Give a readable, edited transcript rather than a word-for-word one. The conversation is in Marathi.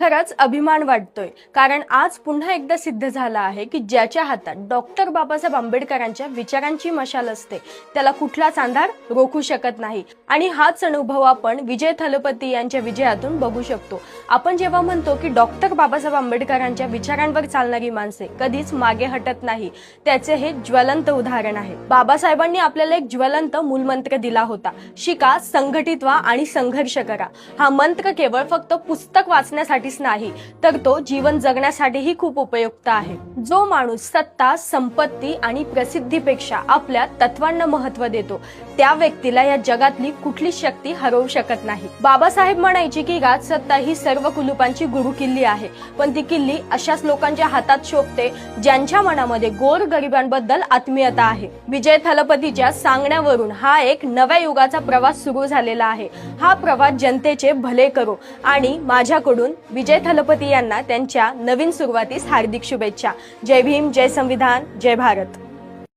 खरंच अभिमान वाटतोय, कारण आज पुन्हा एकदा सिद्ध झालं आहे की ज्याच्या हातात डॉक्टर बाबासाहेब आंबेडकरांच्या विचारांची मशाल असते त्याला कुठलाच अंधार रोखू शकत नाही। आणि हाच अनुभव आपण विजय थलपती यांच्या विजयातून बघू शकतो। आपण जेव्हा म्हणतो की डॉक्टर बाबासाहेब आंबेडकरांच्या विचारांवर चालणारी माणसे कधीच मागे हटत नाही, त्याचे हे ज्वलंत उदाहरण आहे। बाबासाहेबांनी आपल्याला एक ज्वलंत मूलमंत्र दिला होता, शिका, संघटित व्हा आणि संघर्ष करा। हा मंत्र केवळ फक्त पुस्तक वाचण्यासाठी नाही, तर तो जीवन जगण्यासाठीही खूप उपयुक्त आहे। जो माणूस सत्ता, संपत्ती आणि प्रसिद्धीपेक्षा आपल्या तत्वांना महत्त्व देतो, त्या व्यक्तीला या जगातली कुठली शक्ती हरवू शकत नाही। बाबासाहेब म्हणायचे की राजसत्ता ही सर्व कुलुपांची गुरुकिल्ली आहे, पण ती किल्ली अशाच लोकांच्या हातात शोभते ज्यांच्या मनामध्ये गोरगरिबांबद्दल आत्मीयता आहे। विजय थलपतीच्या सांगण्यावरून हा एक नव्या युगाचा प्रवास सुरू झालेला आहे। हा प्रवास जनतेचे भले करो आणि माझ्याकडून विजय थलपती यांना त्यांच्या नवीन सुरुवातीस हार्दिक शुभेच्छा। जय भीम, जय संविधान, जय भारत।